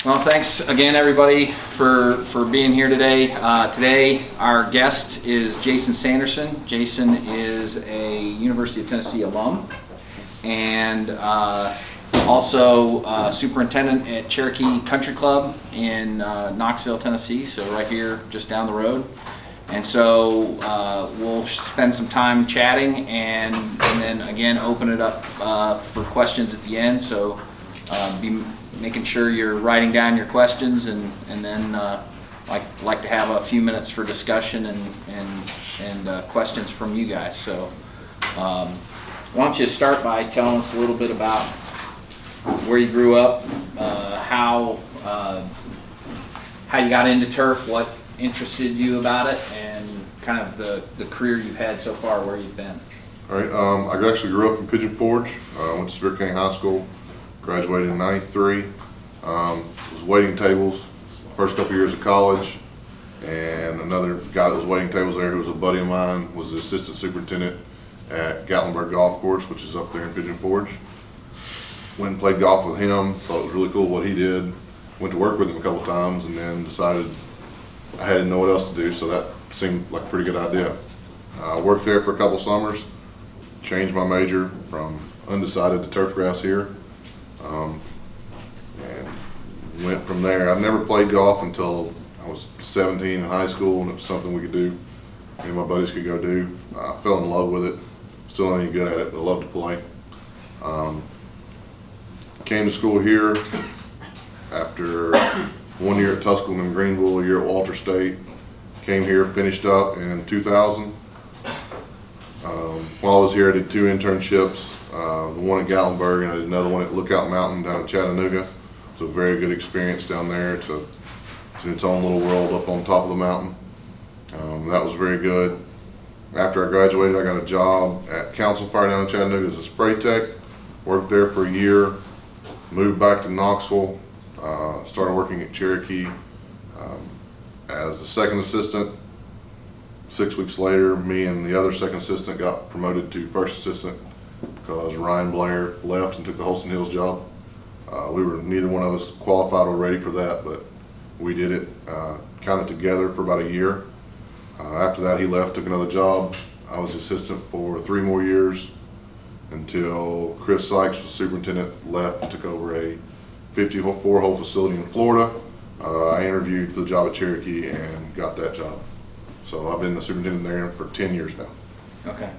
Well, thanks again, everybody, for being here today. Today, our guest is Jason Sanderson. Jason is a University of Tennessee alum and also superintendent at Cherokee Country Club in Knoxville, Tennessee, so right here, just down the road. And so we'll spend some time chatting and then again open it up for questions at the end. So be making sure you're writing down your questions and then like to have a few minutes for discussion and questions from you guys. So why don't you start by telling us a little bit about where you grew up, how you got into turf, what interested you about it, and kind of the career you've had so far, where you've been. All right, I actually grew up in Pigeon Forge. Went to Cherokee High School, graduated in '93. Was waiting tables first couple years of college, and another guy that was waiting tables there, who was a buddy of mine, was the assistant superintendent at Gatlinburg Golf Course, which is up there in Pigeon Forge. Went and played golf with him, thought it was really cool what he did. Went to work with him a couple times, and then decided I had to know what else to do, so that seemed like a pretty good idea. I worked there for a couple summers, changed my major from undecided to turfgrass here, and went from there. I never played golf until I was 17 in high school, and it was something we could do, me and my buddies could go do. I fell in love with it, still not any good at it, but I love to play. Came to school here after 1 year at Tusculum and Greenville, a year at Walter State. Came here, finished up in 2000. While I was here, I did 2 internships, the one at Gatlinburg and I did another one at Lookout Mountain down in Chattanooga. It's a very good experience down there. It's in its own little world up on top of the mountain. That was very good. After I graduated, I got a job at Council Fire down in Chattanooga as a spray tech. Worked there for a year, moved back to Knoxville, started working at Cherokee as a second assistant. 6 weeks later, me and the other second assistant got promoted to first assistant because Ryan Blair left and took the Holston Hills job. Neither one of us qualified or ready for that, but we did it kind of together for about a year. After that, he left, took another job. I was assistant for 3 more years until Chris Sykes, the superintendent, left and took over a 54-hole facility in Florida. I interviewed for the job at Cherokee and got that job. So I've been the superintendent there for 10 years now. Okay.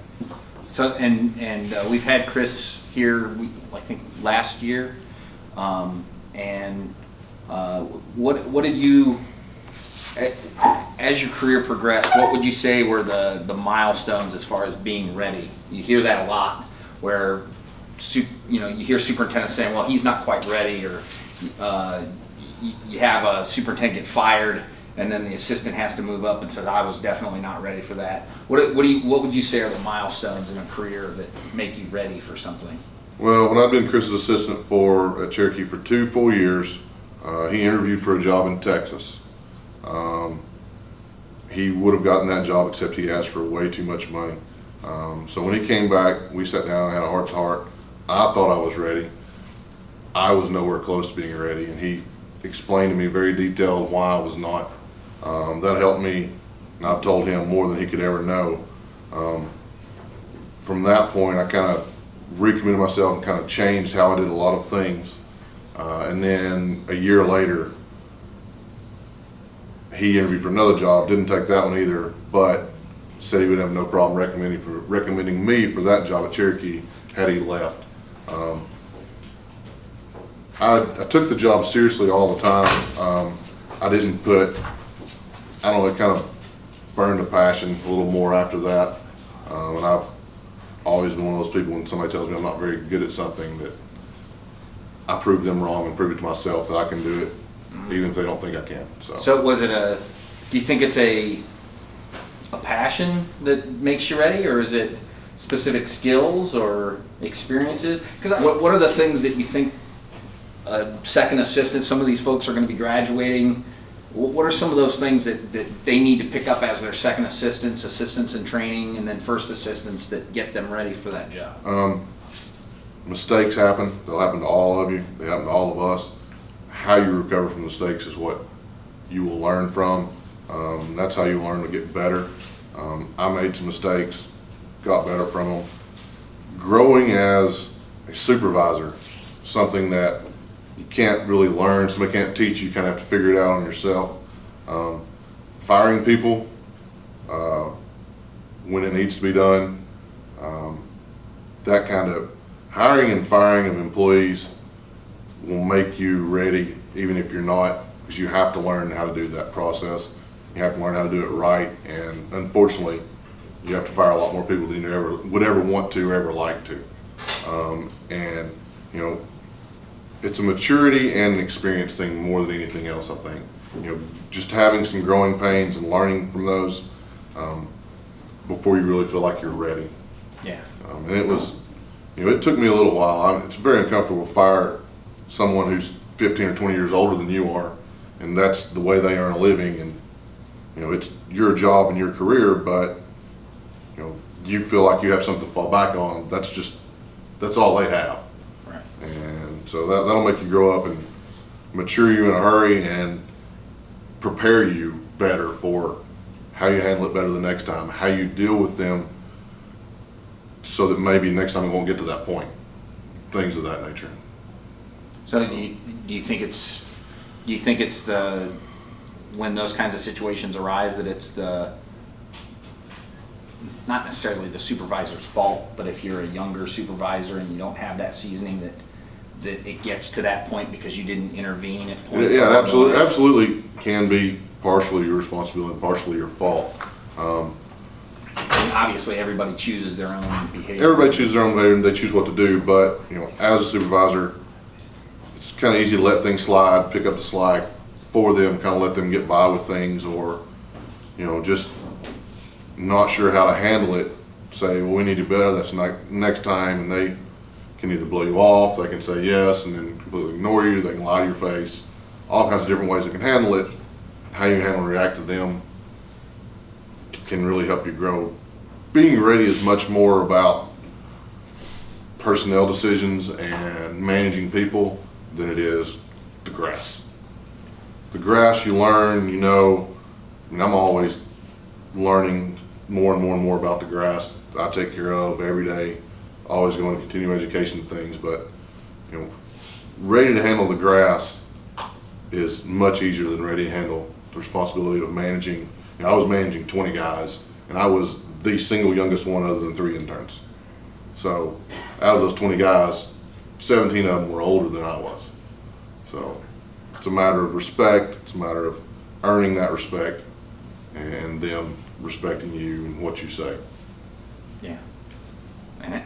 So and we've had Chris here, I think last year. What did you, as your career progressed, what would you say were the milestones as far as being ready? You hear that a lot, where you hear superintendents saying, well, he's not quite ready, or you have a superintendent get fired and then the assistant has to move up and says, I was definitely not ready for that. What would you say are the milestones in a career that make you ready for something? Well, when I've been Chris's assistant at Cherokee for 2 full years, he interviewed for a job in Texas. He would have gotten that job, except he asked for way too much money. So when he came back, we sat down and had a heart to heart. I thought I was ready. I was nowhere close to being ready, and he explained to me very detailed why I was not. That helped me, and I've told him more than he could ever know. From that point, I kind of recommitted myself and kind of changed how I did a lot of things. And then a year later, he interviewed for another job, didn't take that one either, but said he would have no problem recommending me for that job at Cherokee had he left. I took the job seriously all the time. I don't know, it kind of burned a passion a little more after that. And I've always been one of those people, when somebody tells me I'm not very good at something, that I prove them wrong and prove it to myself that I can do it, even if they don't think I can. So was it do you think it's a passion that makes you ready, or is it specific skills or experiences? Because what are the things that you think a second assistant, some of these folks are going to be graduating, what are some of those things that they need to pick up as their second assistants in training, and then first assistants that get them ready for that job? Mistakes happen. They'll happen to all of you. They happen to all of us. how you recover from mistakes is what you will learn from. That's how you learn to get better. I made some mistakes, got better from them. Growing as a supervisor, something that you can't really learn, somebody can't teach you, kind of have to figure it out on yourself. Firing people when it needs to be done, that kind of hiring and firing of employees will make you ready even if you're not, because you have to learn how to do that process. You have to learn how to do it right, and unfortunately you have to fire a lot more people than you would ever want to or ever like to. And you know, it's a maturity and an experience thing more than anything else, I think. You know, just having some growing pains and learning from those before you really feel like you're ready. Yeah. And it was, you know, it took me a little while. It's very uncomfortable to fire someone who's 15 or 20 years older than you are, and that's the way they earn a living. And you know, it's your job and your career, but you know, you feel like you have something to fall back on. That's all they have. Right. And so that'll make you grow up and mature you in a hurry and prepare you better for how you handle it better the next time, how you deal with them, so that maybe next time it won't get to that point. Things of that nature. So do you think it's the, when those kinds of situations arise, that it's the, not necessarily the supervisor's fault, but if you're a younger supervisor and you don't have that seasoning, that it gets to that point because you didn't intervene at points? Yeah, absolutely can be partially your responsibility and partially your fault. And obviously everybody chooses their own behavior. Everybody chooses their own behavior and they choose what to do, but you know, as a supervisor, it's kind of easy to let things slide, pick up the slack for them, kind of let them get by with things, or you know, just not sure how to handle it, say, well, we need to do better, that's next time, and they can either blow you off, they can say yes and then completely ignore you, they can lie to your face, all kinds of different ways they can handle it. How you handle and react to them can really help you grow. Being ready is much more about personnel decisions and managing people than it is the grass. The grass, you learn, you know. I mean, I'm always learning more and more and more about the grass I take care of every day, always going to continuing education things, but you know, ready to handle the grass is much easier than ready to handle the responsibility of managing. You know, I was managing 20 guys, and I was the single youngest one other than 3 interns. So out of those 20 guys, 17 of them were older than I was. So it's a matter of respect, it's a matter of earning that respect and them respecting you and what you say. Yeah. And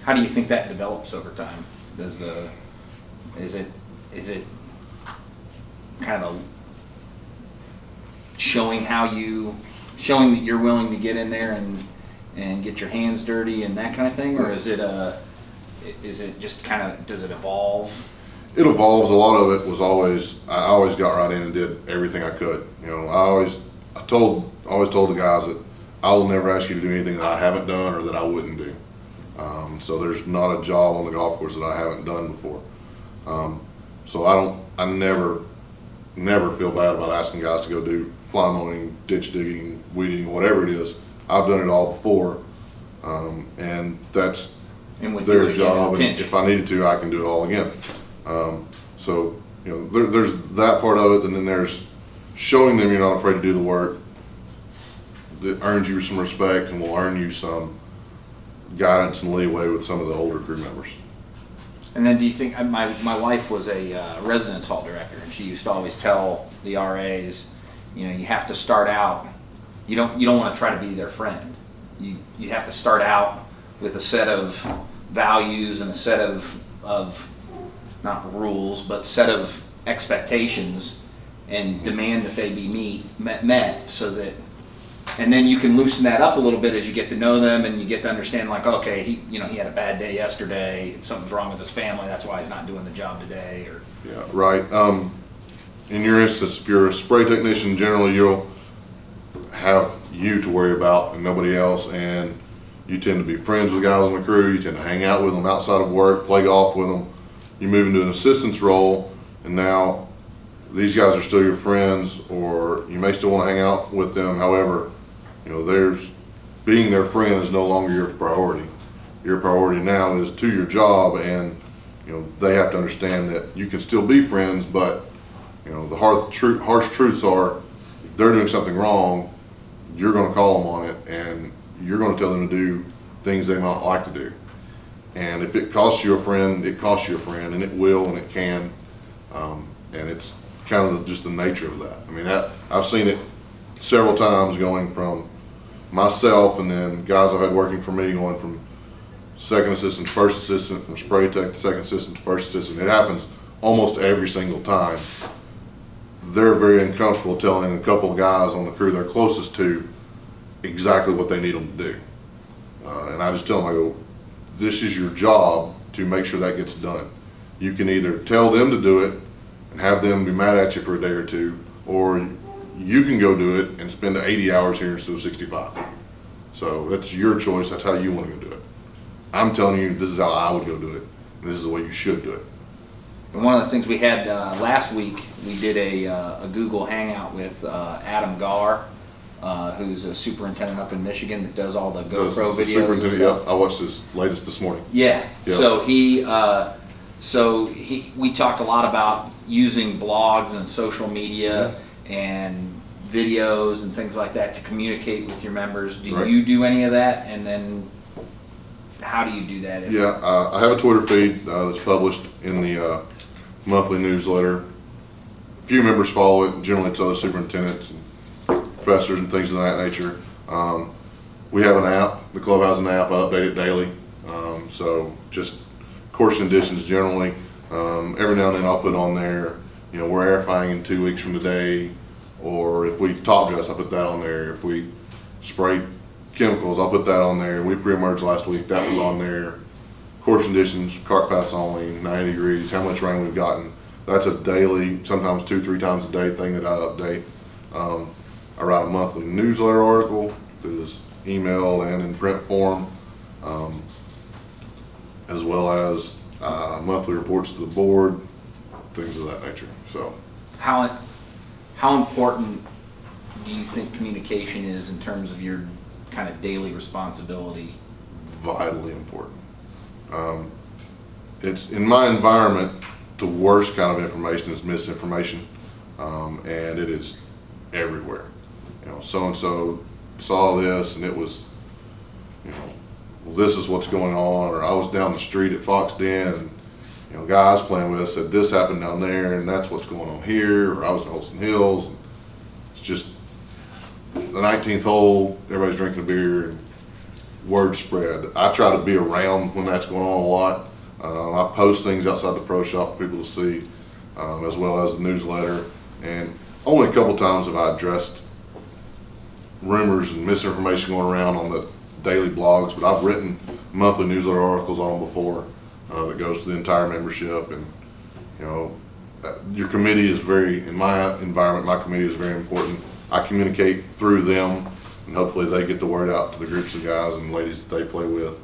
how do you think that develops over time? Is it kind of showing that you're willing to get in there and get your hands dirty and that kind of thing, or is it just kind of, does it evolve? It evolves. A lot of it was I always got right in and did everything I could. You know, I always told the guys that I will never ask you to do anything that I haven't done or that I wouldn't do. So there's not a job on the golf course that I haven't done before. So I never feel bad about asking guys to go do fly mowing, ditch digging, weed eating, whatever it is. I've done it all before, and that's their job. And if I needed to, I can do it all again. So you know, there's that part of it, and then there's showing them you're not afraid to do the work that earns you some respect and will earn you some guidance and leeway with some of the older crew members. And then do you think, my wife was a residence hall director, and she used to always tell the RAs, you know, you have to start out, you don't want to try to be their friend. You have to start out with a set of values and a set of not rules, but set of expectations, and demand that they be met so that, and then you can loosen that up a little bit as you get to know them and you get to understand, like, okay, he had a bad day yesterday, something's wrong with his family, that's why he's not doing the job today. Or yeah, right. In your instance, if you're a spray technician, generally you'll have you to worry about and nobody else, and you tend to be friends with guys on the crew, you tend to hang out with them outside of work, play golf with them. You move into an assistance role, and now these guys are still your friends, or you may still want to hang out with them. However, being their friend is no longer your priority. Your priority now is to your job, and they have to understand that you can still be friends, but the harsh truths are, if they're doing something wrong, you're going to call them on it, and you're going to tell them to do things they might like to do. And if it costs you a friend, it costs you a friend, and it will, and it can, and it's kind of just the nature of that. I mean, I've seen it several times, going from myself and then guys I've had working for me, going from second assistant to first assistant, from spray tech to second assistant to first assistant. It happens almost every single time. They're very uncomfortable telling a couple of guys on the crew they're closest to exactly what they need them to do. And I just tell them, I go, this is your job to make sure that gets done. You can either tell them to do it and have them be mad at you for a day or two, or you can go do it and spend 80 hours here instead of 65. So that's your choice. That's how you want to go do it. I'm telling you, this is how I would go do it, and this is the way you should do it. And one of the things we had last week, we did a Google Hangout with Adam Gar, who's a superintendent up in Michigan that does all the GoPro videos and stuff. Yep, I watched his latest this morning. Yeah. Yep. So we talked a lot about using blogs and social media and videos and things like that to communicate with your members. Do you do any of that? And then how do you do that? I have a Twitter feed that's published in the monthly newsletter. A few members follow it. Generally, it's other superintendents and professors and things of that nature. We have an app. The club has an app. I update it daily. So just course conditions generally. Every now and then I'll put on there, we're air frying in 2 weeks from today, or if we top dress, I'll put that on there. If we spray chemicals, I'll put that on there. We pre-emerged last week, that was on there. Course conditions, cart pass only, 90 degrees, how much rain we've gotten. That's a daily, sometimes 2-3 times a day thing that I update. I write a monthly newsletter article that is emailed and in print form, as well as monthly reports to the board, things of that nature. So, how important do you think communication is in terms of your kind of daily responsibility? Vitally important. It's in my environment, the worst kind of information is misinformation, and it is everywhere. So and so saw this, and it was, well, this is what's going on, or I was down the street at Fox Den, and guy I was playing with said this happened down there, and that's what's going on here, or I was in Holston Hills. And it's just the 19th hole, everybody's drinking a beer, and word spread. I try to be around when that's going on a lot. I post things outside the pro shop for people to see, as well as the newsletter. And only a couple times have I addressed rumors and misinformation going around on the daily blogs, but I've written monthly newsletter articles on them before that goes to the entire membership. And your committee is in my environment, my committee is very important. I communicate through them, and hopefully they get the word out to the groups of guys and ladies that they play with,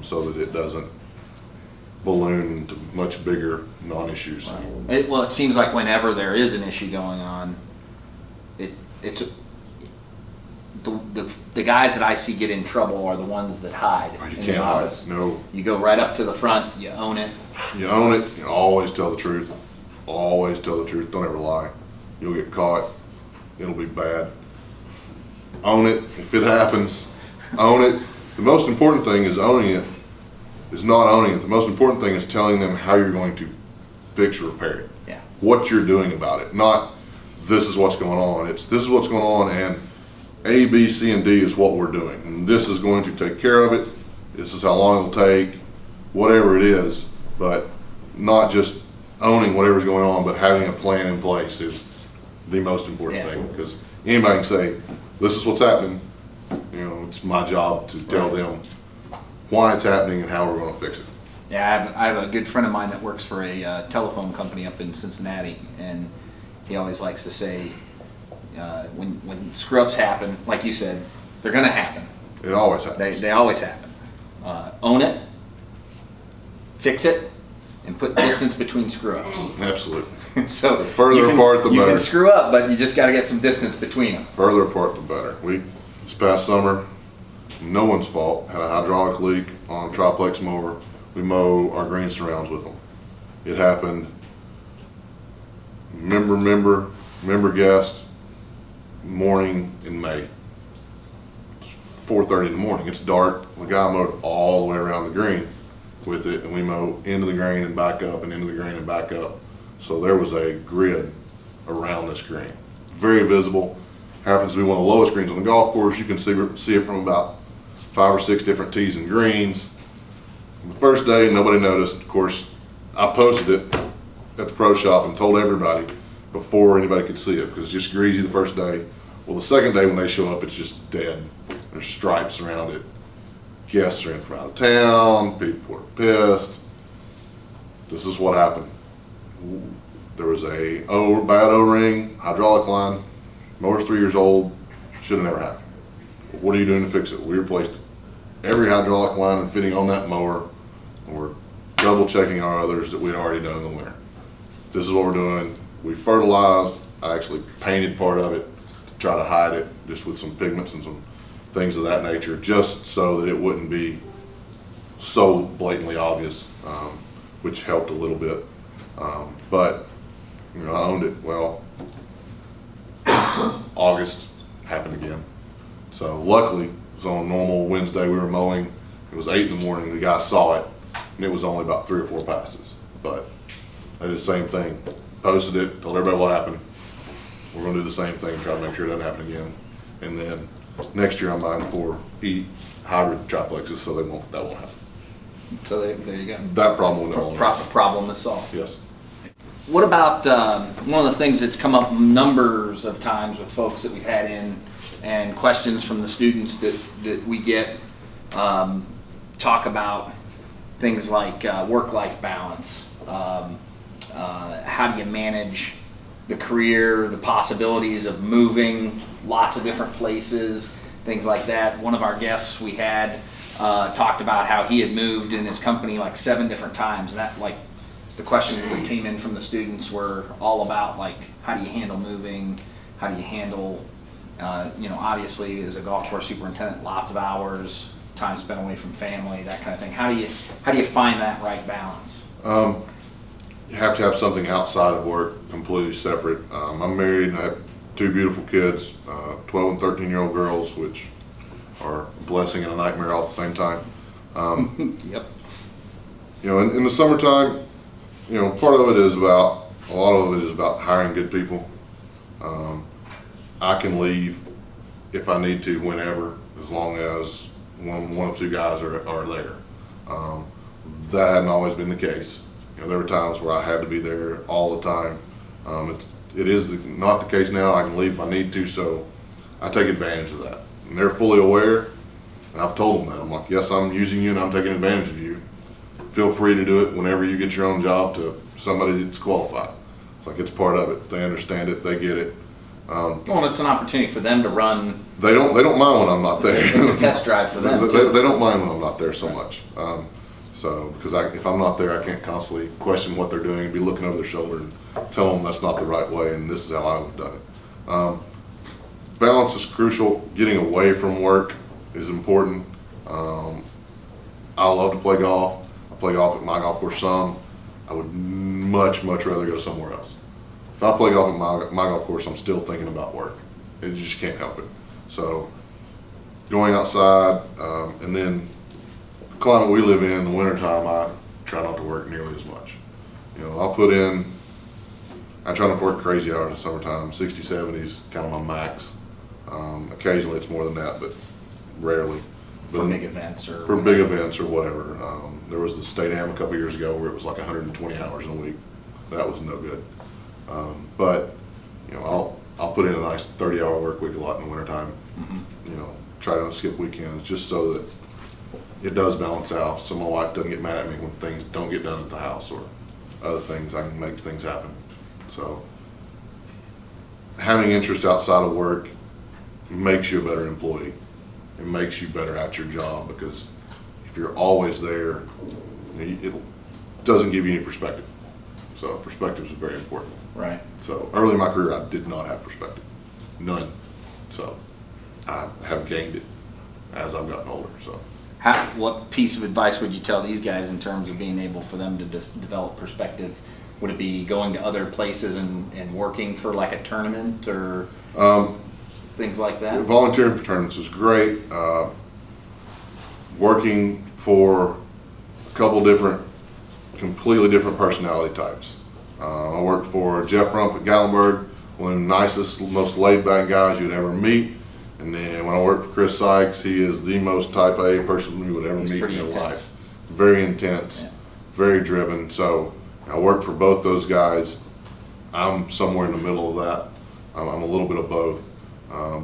so that it doesn't balloon into much bigger non-issues. Well, it seems like whenever there is an issue going on, it's the guys that I see get in trouble are the ones that hide in the office. No. You go right up to the front, you own it. You own it, always tell the truth. Always tell the truth, don't ever lie. You'll get caught, it'll be bad. Own it, if it happens, own it. The most important thing is owning it, is not owning it. The most important thing is telling them how you're going to fix or repair it. Yeah. What you're doing about it, not this is what's going on. It's this is what's going on, and A, B, C, and D is what we're doing. And this is going to take care of it. This is how long it'll take, whatever it is. But not just owning whatever's going on, but having a plan in place is the most important thing. Because anybody can say, this is what's happening. It's my job to tell them why it's happening and how we're going to fix it. Yeah, I have a good friend of mine that works for a telephone company up in Cincinnati, and he always likes to say, when screw-ups happen, like you said, they're going to happen. It always happens. They always happen. Own it, fix it, and put distance between screw-ups. Absolutely. So The further you can, apart, the you better. can screw up, but you just got to get some distance between them. Further apart, the better. This past summer, no one's fault, had a hydraulic leak on a triplex mower. We mow our green surrounds with them. It happened, member guest, morning in May. It's 4:30 in the morning, it's dark. The guy mowed all the way around the green with it, and we mow into the green and back up and into the green and back up. So there was a grid around this green. Very visible. Happens to be one of the lowest greens on the golf course. You can see it from about 5 or 6 different tees and greens. The first day, nobody noticed. Of course, I posted it at the pro shop and told everybody before anybody could see it, because it's just greasy the first day. Well, the second day when they show up, it's just dead. There's stripes around it. Guests are in from out of town. People are pissed. This is what happened. There was a bad O-ring, hydraulic line. Mower's 3 years old. Should have never happened. What are you doing to fix it? We replaced every hydraulic line and fitting on that mower, and we're double checking our others that we'd already done in the winter. This is what we're doing. We fertilized. I actually painted part of it to try to hide it, just with some pigments and some things of that nature, just so that it wouldn't be so blatantly obvious, which helped a little bit. But you know, I owned it. Well, August happened again. So luckily, it was on a normal Wednesday. We were mowing. It was 8 in the morning. The guy saw it, and it was only about 3 or 4 passes. But I did the same thing. Posted it, told everybody what happened. We're going to do the same thing, try to make sure it doesn't happen again. And then next year, I'm buying 4 hybrid triplexes, so that won't happen. So there you go. That problem will never happen. Problem is solved. Yes. What about one of the things that's come up numbers of times with folks that we've had in, and questions from the students that we get, talk about things like work-life balance. How do you manage the career, the possibilities of moving lots of different places, things like that. One of our guests we had talked about how he had moved in his company like 7 different times, and that, like, the questions that came in from the students were all about, like, how do you handle moving, how do you handle, you know, obviously as a golf course superintendent, lots of hours, time spent away from family, that kind of thing. How do you find that right balance? You have to have something outside of work, completely separate. I'm married and I have 2 beautiful kids, 12 and 13-year-old girls, which are a blessing and a nightmare all at the same time. Yep. You know, in the summertime, you know, a lot of it is about hiring good people. I can leave if I need to whenever, as long as one of 2 guys are there. That hadn't always been the case. You know, there were times where I had to be there all the time. It is not the case now. I can leave if I need to, so I take advantage of that. And they're fully aware, and I've told them that. I'm like, yes, I'm using you and I'm taking advantage of you. Feel free to do it whenever you get your own job to somebody that's qualified. It's like, it's part of it. They understand it, they get it. Well, it's an opportunity for them to run. They don't mind when I'm not there. It's a test drive for them. They don't mind when I'm not there so much. So, because if I'm not there, I can't constantly question what they're doing and be looking over their shoulder and tell them that's not the right way and this is how I would have done it. Balance is crucial. Getting away from work is important. I love to play golf. I play golf at my golf course some. I would much rather go somewhere else. If I play golf at my golf course, I'm still thinking about work. You just can't help it. So going outside, and then the climate we live in the wintertime, I try not to work nearly as much. You know, I try not to work crazy hours in the summertime. 60, 70s, kind of my max. Occasionally it's more than that, but rarely. For big events or for big events or whatever. There was the state am a couple years ago where it was like 120 hours in a week. That was no good. But you know, I'll put in a nice 30-hour work week a lot in the wintertime. Mm-hmm. You know, try to skip weekends just so that it does balance out, so my wife doesn't get mad at me when things don't get done at the house or other things. I can make things happen. So having interest outside of work makes you a better employee. It makes you better at your job, because if you're always there, it doesn't give you any perspective. So perspective is very important. Right. So early in my career, I did not have perspective, none. So I have gained it as I've gotten older. So What piece of advice would you tell these guys in terms of being able for them to develop perspective? Would it be going to other places and working for like a tournament or things like that? volunteering for tournaments is great. Working for a couple different, completely different personality types. I worked for Jeff Rump at Gatlinburg, one of the nicest, most laid-back guys you'd ever meet. And then when I worked for Chris Sykes, he is the most type A person you would ever meet in your life. Very intense, very driven. So I worked for both those guys. I'm somewhere in the middle of that. I'm a little bit of both.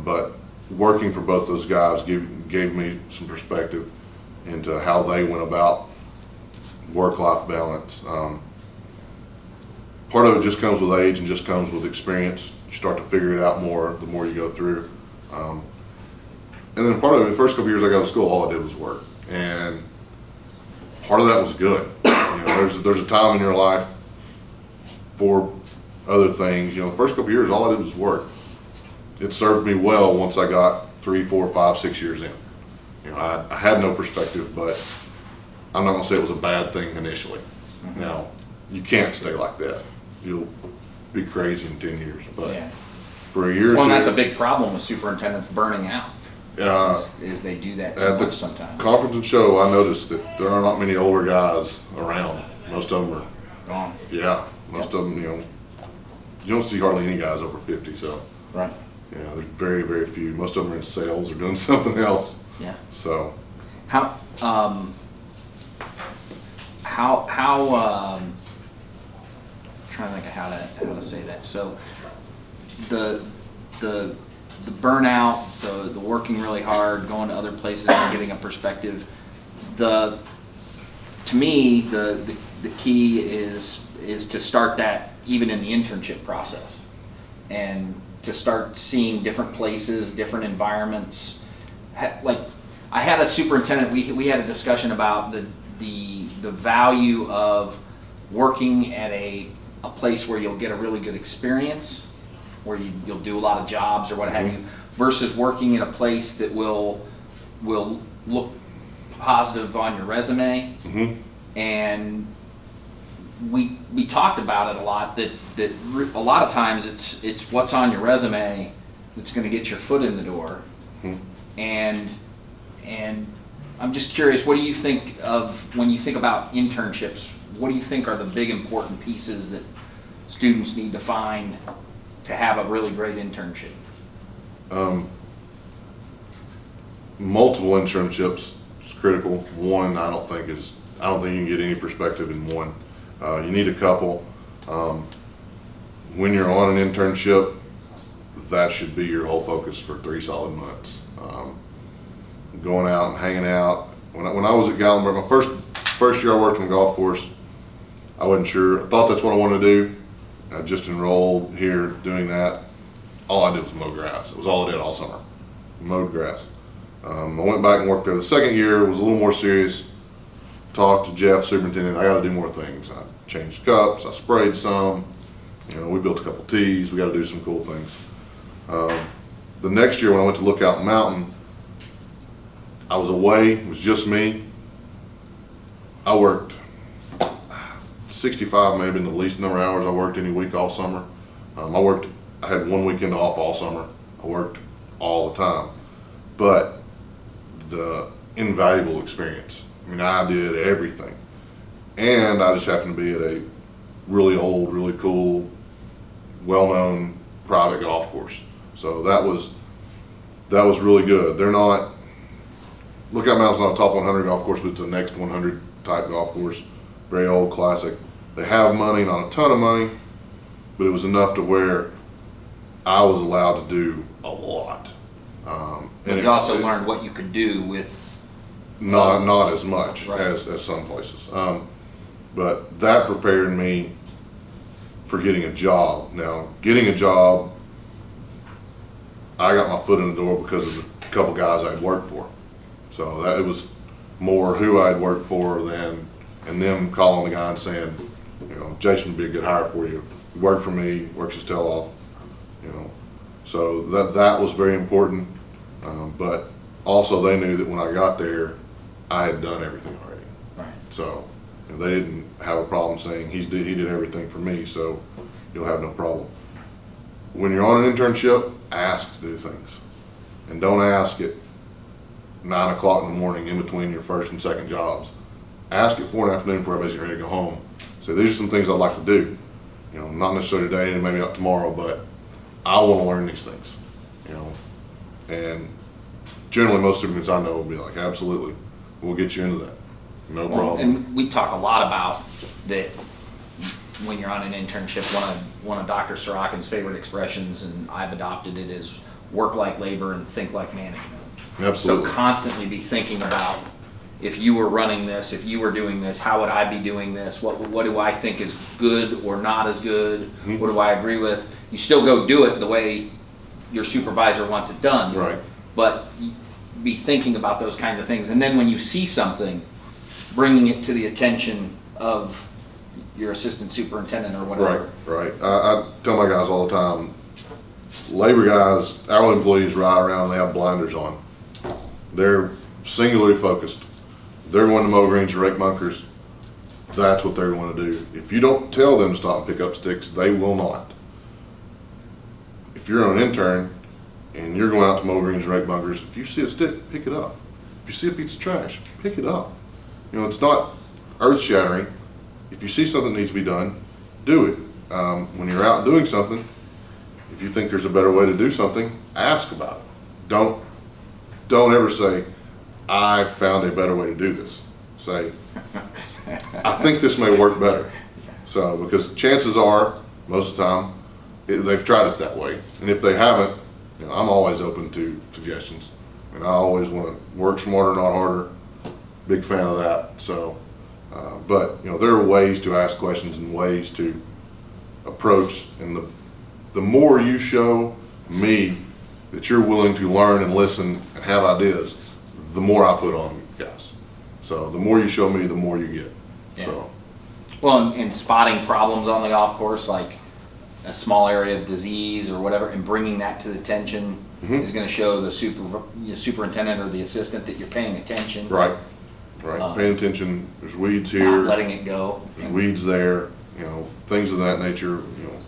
But working for both those guys gave me some perspective into how they went about work-life balance. Part of it just comes with age and just comes with experience. You start to figure it out more the more you go through. And then part of it, the first couple years I got to school, all I did was work. And part of that was good. You know, there's a time in your life for other things. You know, the first couple years, all I did was work. It served me well once I got 3, 4, 5, 6 years in. You know, I had no perspective, but I'm not gonna say it was a bad thing initially. Mm-hmm. Now, you can't stay like that. You'll be crazy in 10 years, but for a year or two. Well, that's a big problem with superintendents burning out. Is they do that too much sometimes. Conference and show, I noticed that there are not many older guys around. Most of them are gone. Yeah, most of them, you know, you don't see hardly any guys over 50. So right. Yeah, there's very, very few. Most of them are in sales or doing something else. Yeah. So how trying to think of how to say that. So the burnout, the working really hard, going to other places and getting a perspective. To me, the key is to start that even in the internship process, and to start seeing different places, different environments. Like I had a superintendent. We had a discussion about the value of working at a place where you'll get a really good experience, where you'll do a lot of jobs or what have you, versus working in a place that will look positive on your resume. Mm-hmm. And we talked about it a lot, that a lot of times it's what's on your resume that's going to get your foot in the door. Mm-hmm. And I'm just curious, what do you think of when you think about internships? What do you think are the big important pieces that students need to find to have a really great internship? Multiple internships is critical. One, I don't think you can get any perspective in one. You need a couple. When you're on an internship, that should be your whole focus for 3 solid months. Going out and hanging out. When I was at Gatlinburg, my first year I worked on a golf course, I wasn't sure. I thought that's what I wanted to do. I just enrolled here doing that. All I did was mow grass. It was all I did all summer. Mowed grass. I went back and worked there. The second year was a little more serious. Talked to Jeff, superintendent. I got to do more things. I changed cups. I sprayed some. You know, we built a couple tees. We got to do some cool things. The next year when I went to Lookout Mountain, I was away. It was just me. I worked 65 maybe in the least number of hours I worked any week all summer. I had 1 weekend off all summer. I worked all the time. But the invaluable experience. I mean, I did everything. And I just happened to be at a really old, really cool, well-known private golf course. So that was really good. They're not, Lookout Mountain's not a top 100 golf course, but it's a next 100 type golf course. Very old, classic. They have money, not a ton of money, but it was enough to where I was allowed to do a lot. And you also learned what you could do with not as much right. as some places. But that prepared me for getting a job. Now, getting a job, I got my foot in the door because of the couple guys I'd worked for. So it was more who I'd worked for and them calling the guy and saying, you know, Jason would be a good hire for you. He worked for me, works his tail off, you know. So that was very important. But also they knew that when I got there, I had done everything already. Right. So you know, they didn't have a problem saying he did everything for me, so you'll have no problem. When you're on an internship, ask to do things. And don't ask at 9 o'clock in the morning in between your first and second jobs. Ask at 4 in the afternoon before everybody's ready to go home. So these are some things I'd like to do. You know, not necessarily today and maybe not tomorrow, but I want to learn these things. You know, and generally most superintendents I know will be like, absolutely, we'll get you into that. No problem. And we talk a lot about that when you're on an internship. One of Dr. Sorokin's favorite expressions, and I've adopted it, is work like labor and think like management. Absolutely. So constantly be thinking about, if you were running this, if you were doing this, how would I be doing this? What do I think is good or not as good? Mm-hmm. What do I agree with? You still go do it the way your supervisor wants it done. Right. But be thinking about those kinds of things. And then when you see something, bringing it to the attention of your assistant superintendent or whatever. Right. I tell my guys all the time, labor guys, hourly employees ride around, they have blinders on. They're singularly focused. They're going to mow greens and rake bunkers. That's what they're going to do. If you don't tell them to stop and pick up sticks, they will not. If you're an intern and you're going out to mow greens and rake bunkers, if you see a stick, pick it up. If you see a piece of trash, pick it up. You know, it's not earth-shattering. If you see something that needs to be done, do it. When you're out doing something, if you think there's a better way to do something, ask about it. Don't ever say, I found a better way to do this. Say, I think this may work better. So, because chances are, most of the time, they've tried it that way. And if they haven't, you know, I'm always open to suggestions. And I always want to work smarter, not harder. Big fan of that. So, but you know, there are ways to ask questions and ways to approach. And the more you show me that you're willing to learn and listen and have ideas, the more I put on you guys. So the more you show me, the more you get. Yeah. So. Well, and spotting problems on the golf course, like a small area of disease or whatever, and bringing that to the attention is going to show the superintendent or the assistant that you're paying attention. Right. Right. Paying attention. There's weeds here. Not letting it go. There's weeds there. You know, things of that nature. You know,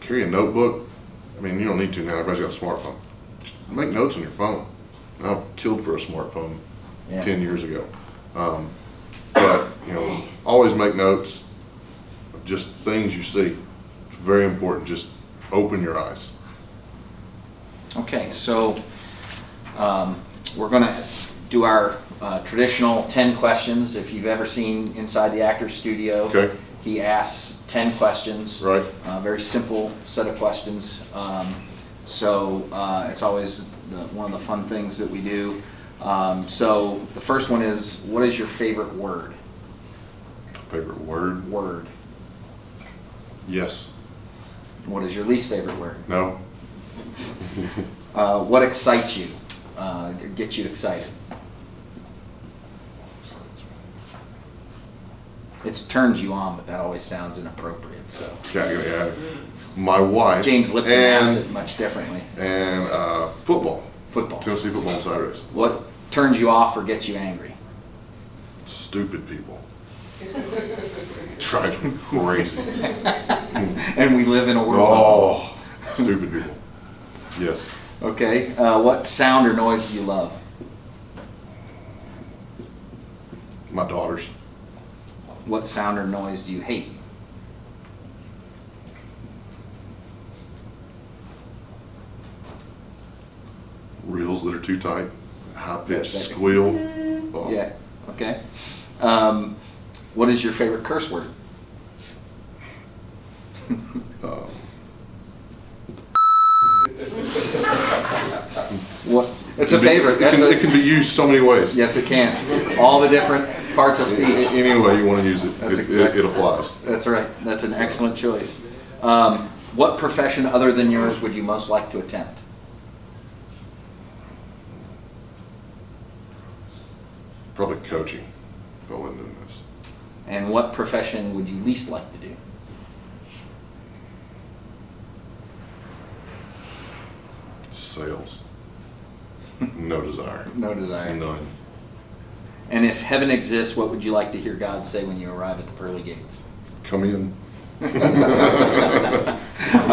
carry a notebook. I mean, you don't need to now. Everybody's got a smartphone. Just make notes on your phone. I killed for a smartphone 10 years ago. But you know, always make notes of just things you see. It's very important. Just open your eyes. Okay, so we're going to do our traditional 10 questions. If you've ever seen Inside the Actor's Studio, Okay. he asks 10 questions. Right. Very simple set of questions. So it's always one of the fun things that we do. So the first one is, what is your favorite word? Favorite word? Word. Yes. What is your least favorite word? No. What excites you? Gets you excited? It turns you on, but that always sounds inappropriate. So Yeah. My wife. James Lipton asked it much differently. And football. Football. Tennessee football on Saturdays. What turns you off or gets you angry? Stupid people. Drives me crazy. And we live in a world. Oh, stupid people. Yes. Okay. What sound or noise do you love? My daughters. What sound or noise do you hate? Reels that are too tight. High-pitched squeal. Oh. Yeah. Okay. What is your favorite curse word? What? It's a favorite. It can be used so many ways. Yes, it can. All the different parts of speech. Any way you want to use it, it applies. That's right. That's an excellent choice. What profession other than yours would you most like to attempt? Probably coaching, if I wasn't doing this. And what profession would you least like to do? Sales. No desire. No desire. None. And if heaven exists, what would you like to hear God say when you arrive at the pearly gates? Come in. All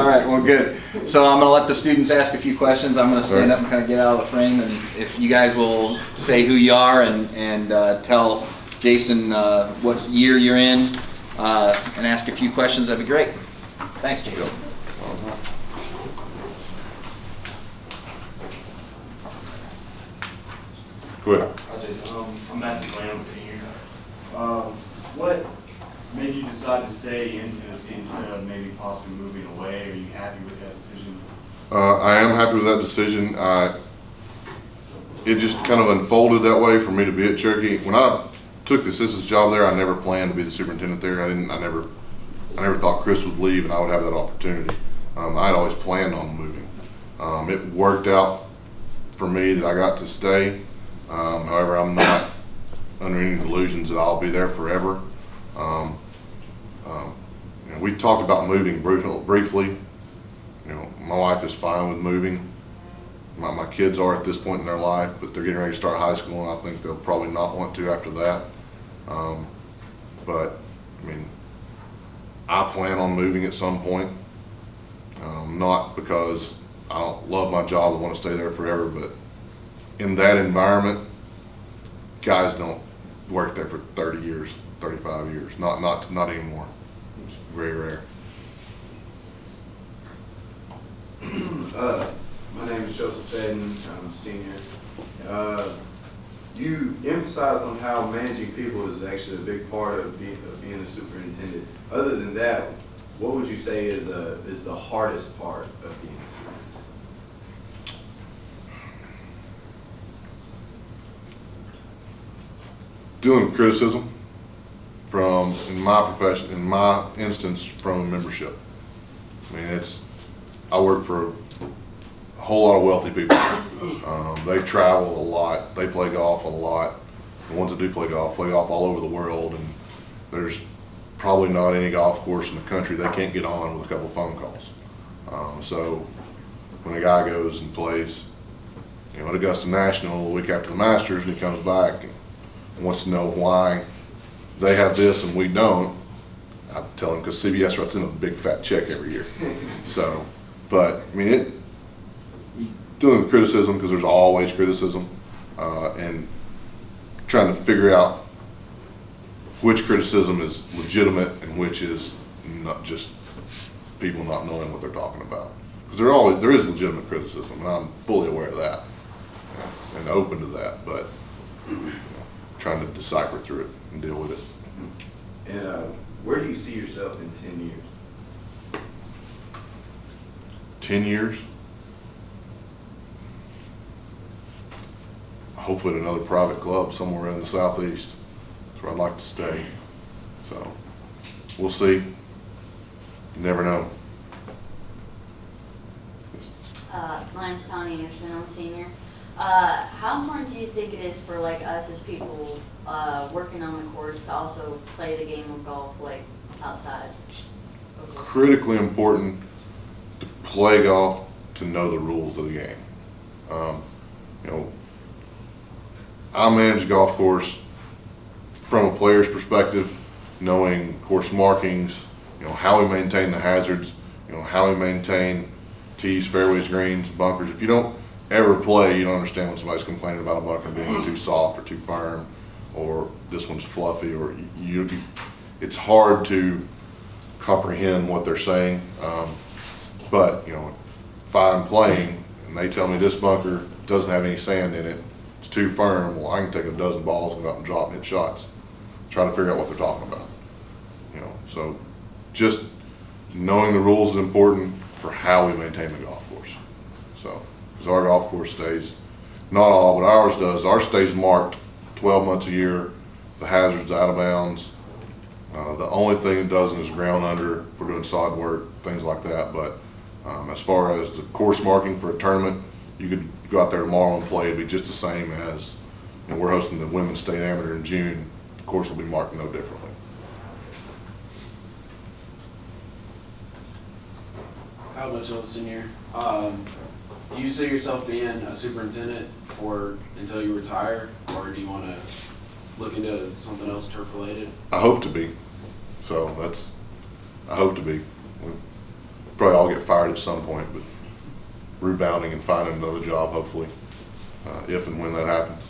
right, well, good. So I'm going to let the students ask a few questions. I'm going to stand up and kind of get out of the frame, and if you guys will say who you are and tell Jason what year you're in and ask a few questions, that'd be great. Thanks, Jason. Go ahead. I'm Matthew Glenn, I'm a senior. What made you decide to stay in Tennessee instead of maybe possibly moving away? Are you happy with that decision? I am happy with that decision. It just kind of unfolded that way for me to be at Cherokee. When I took the assistant's job there, I never planned to be the superintendent there. I never thought Chris would leave and I would have that opportunity. I'd always planned on moving. It worked out for me that I got to stay. However, I'm not under any delusions that I'll be there forever. We talked about moving briefly. My wife is fine with moving. My kids are at this point in their life, but they're getting ready to start high school, and I think they'll probably not want to after that. But I plan on moving at some point. Not because I don't love my job and want to stay there forever, but in that environment, guys don't work there for 30 years, 35 years. Not anymore. It's very rare. My name is Joseph Tenn. I'm a senior. You emphasize on how managing people is actually a big part of being a superintendent. Other than that, what would you say is the hardest part of being a superintendent? Dealing with criticism from, in my profession, in my instance, from membership. I work for a whole lot of wealthy people. They travel a lot. They play golf a lot. The ones that do play golf all over the world, and there's probably not any golf course in the country they can't get on with a couple phone calls. So when a guy goes and plays, at Augusta National a week after the Masters, and he comes back and wants to know why they have this and we don't, I tell him because CBS writes in a big fat check every year. So, but dealing with criticism, because there's always criticism, and trying to figure out which criticism is legitimate and which is not, just people not knowing what they're talking about. Because there is legitimate criticism, and I'm fully aware of that and open to that, but trying to decipher through it and deal with it. And where do you see yourself in 10 years? 10 years? Hopefully at another private club somewhere in the Southeast. That's where I'd like to stay. So we'll see. You never know. My name's Tony Anderson. I'm a senior. How important do you think it is for us as people working on the course to also play the game of golf outside? Critically important to play golf, to know the rules of the game. I manage a golf course from a player's perspective, knowing course markings, how we maintain the hazards, how we maintain tees, fairways, greens, bunkers. If you don't ever play, you don't understand when somebody's complaining about a bunker being too soft or too firm, or this one's fluffy, or it's hard to comprehend what they're saying. But if I'm playing and they tell me this bunker doesn't have any sand in it, it's too firm, well, I can take a dozen balls and go out and drop and hit shots, try to figure out what they're talking about. So just knowing the rules is important for how we maintain the golf course. So, because our golf course stays, not all, but ours does. Ours stays marked 12 months a year. The hazard's out of bounds. The only thing it doesn't is ground under if we're doing sod work, things like that. But as far as the course marking for a tournament, you could go out there tomorrow and play. It'd be just the same as we're hosting the Women's State Amateur in June. The course will be marked no differently. How much of a senior? Do you see yourself being a superintendent until you retire, or do you want to look into something else turf related? I hope to be. So I hope to be. We'll probably all get fired at some point, but rebounding and finding another job, hopefully, if and when that happens.